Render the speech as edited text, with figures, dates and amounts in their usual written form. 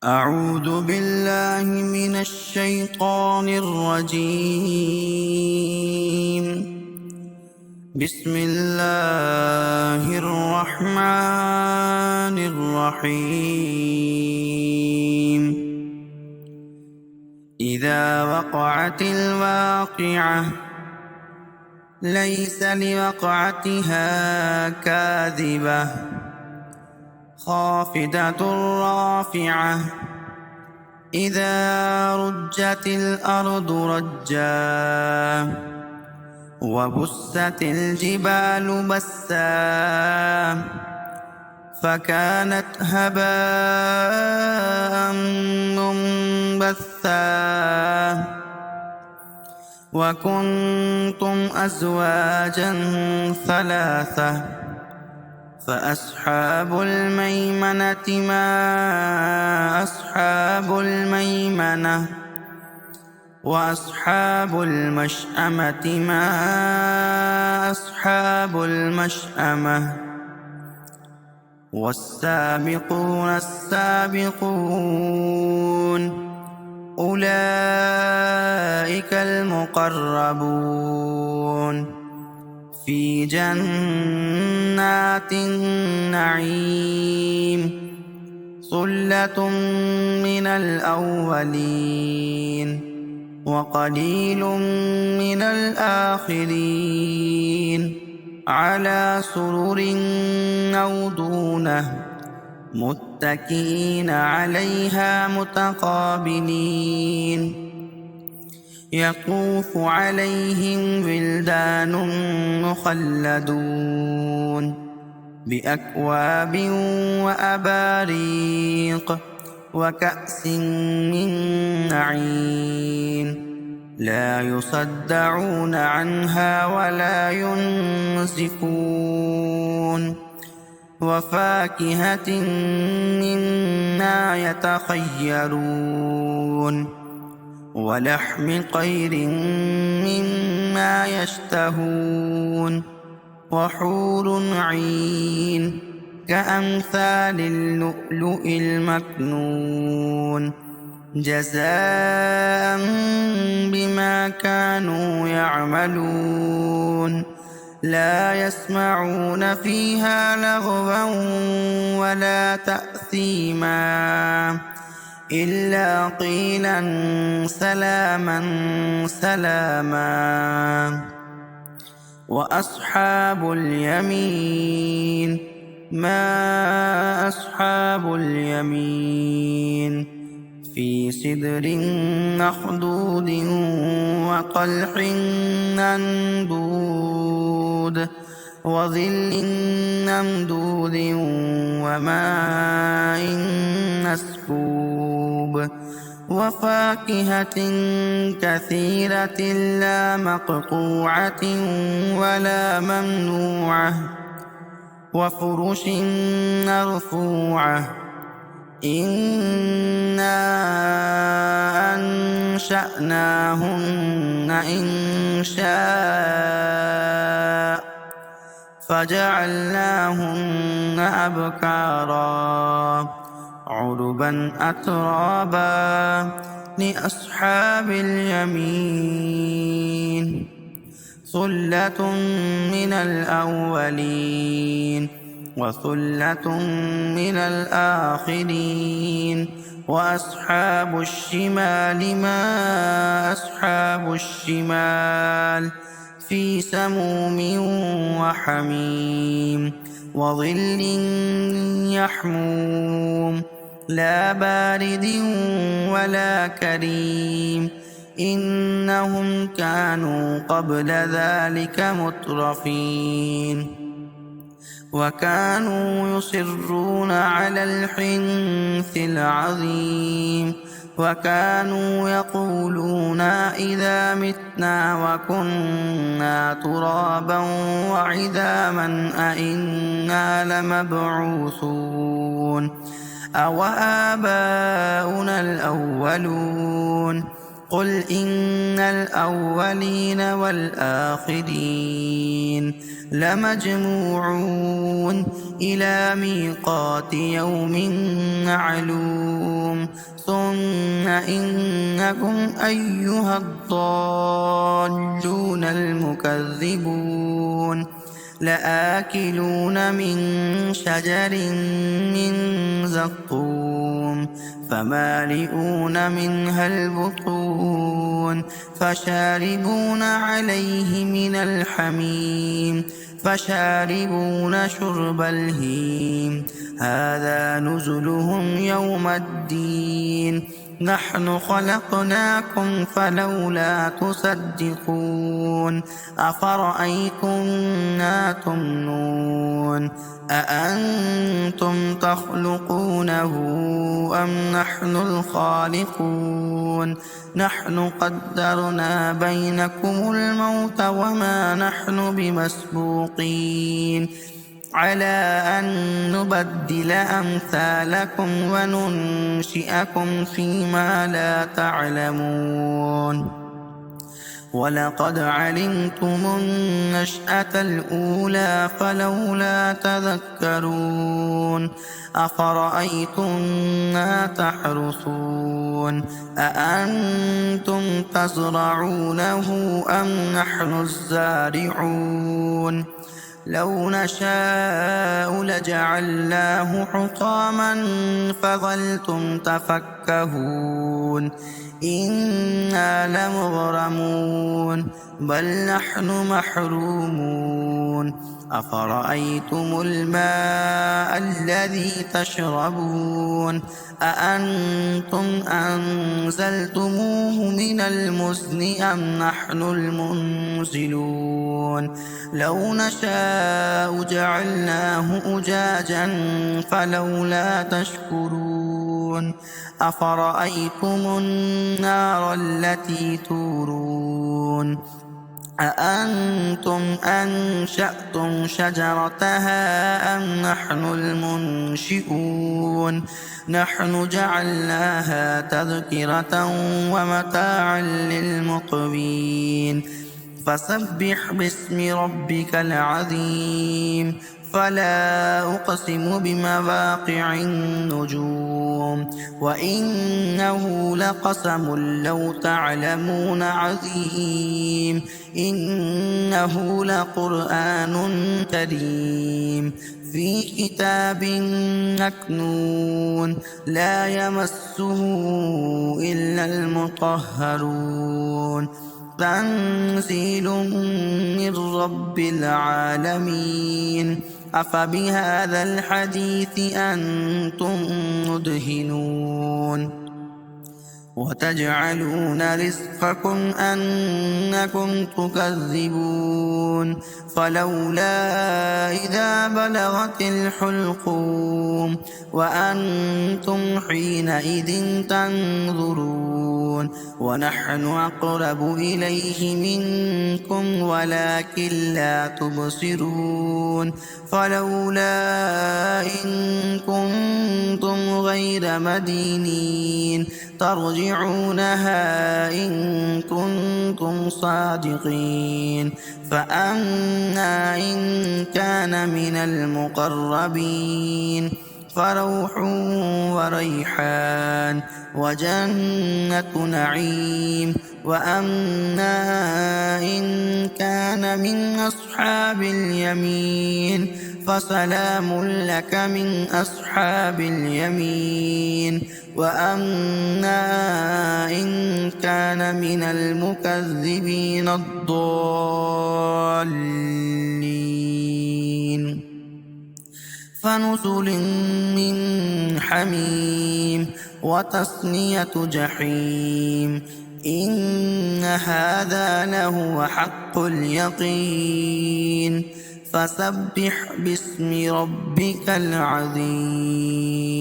أعوذ بالله من الشيطان الرجيم. بسم الله الرحمن الرحيم. إذا وقعت الواقعة ليس لوقعتها كاذبة خافضة رافعة إذا رجت الأرض رجا وبست الجبال بسا فكانت هباء منبثا وكنتم أزواجا ثلاثة فأصحاب الميمنة ما أصحاب الميمنة وأصحاب المشأمة ما أصحاب المشأمة والسابقون السابقون أولئك المقربون في جنات النعيم ثلة من الأولين وقليل من الآخرين على سرر موضونة متكئين عليها متقابلين يطوف عليهم ولدان مخلدون بأكواب وأباريق وكأس من معين لا يصدعون عنها ولا ينزفون وفاكهة مما يتخيرون ولحم طير مما يشتهون وحور عين كأمثال اللؤلؤ المكنون جزاء بما كانوا يعملون لا يسمعون فيها لغوا ولا تأثيما إلا قيلا سلاما سلاما وأصحاب اليمين ما أصحاب اليمين في سدر مخضود وطلح منضود وظل ممدود وماء مسكوب وفاكهة كثيرة لا مقطوعة ولا ممنوعة وفرش مرفوعة إنا أنشأناهن إنشاء فجعلناهن أبكارا عربا أترابا لأصحاب اليمين ثلة من الأولين وثلة من الآخرين وأصحاب الشمال ما أصحاب الشمال في سموم وحميم وظل يحموم لا بارد ولا كريم إنهم كانوا قبل ذلك مترفين وكانوا يصرون على الحنث العظيم وكانوا يقولون إذا متنا وكنا ترابا وعظاما أئنا لمبعوثون أو آباؤنا الأولون قل إن الأولين والآخرين لمجموعون إلى ميقات يوم معلوم ثم إنكم أيها الضالون المكذبون لآكلون من شجر من زقوم فمالئون منها البطون فشاربون عليه من الحميم فشاربون شرب الهيم هذا نزلهم يوم الدين نحن خلقناكم فلولا تصدقون أفرأيتم ما تمنون أأنتم تخلقونه أم نحن الخالقون نحن قدرنا بينكم الموت وما نحن بمسبوقين على أن نبدل أمثالكم وننشئكم فيما لا تعلمون ولقد علمتم النشأة الأولى فلولا تذكرون أفرأيتم ما تحرثون أأنتم تزرعونه أم نحن الزارعون لو نشاء لجعلناه حطاما فظلتم تفكهون إنا لمغرمون بل نحن محرومون أفرأيتم الماء الذي تشربون أأنتم أنزلتموه من المزن أم نحن المنزلون لو نشاء جعلناه أجاجا فلولا تشكرون أفرأيتم النار التي تورون أأنتم أنشأتم شجرتها أم نحن المنشئون نحن جعلناها تذكرة ومتاعا للمقوين فسبح باسم ربك العظيم فلا أقسم بمواقع النجوم وإنه لقسم لو تعلمون عظيم إنه لقرآن كريم في كتاب مكنون لا يمسه إلا المطهرون تنزيل من رب العالمين أفبهذا الحديث أنتم مدهنون وتجعلون رزقكم أنكم تكذبون فلولا إذا بلغت الحلقوم وأنتم حينئذ تنظرون ونحن أقرب إليه منكم ولكن لا تبصرون فلولا إن كنتم غير مدينين ترجعونها إن كنتم صادقين فأما إن كان من المقربين فروح وريحان وجنة نعيم وأما إن كان من أصحاب اليمين فسلام لك من أصحاب اليمين وأما إن كان من المكذبين الضالين فنزل من حميم وتصلية جحيم إن هذا لهو حق اليقين فسبح باسم ربك العظيم.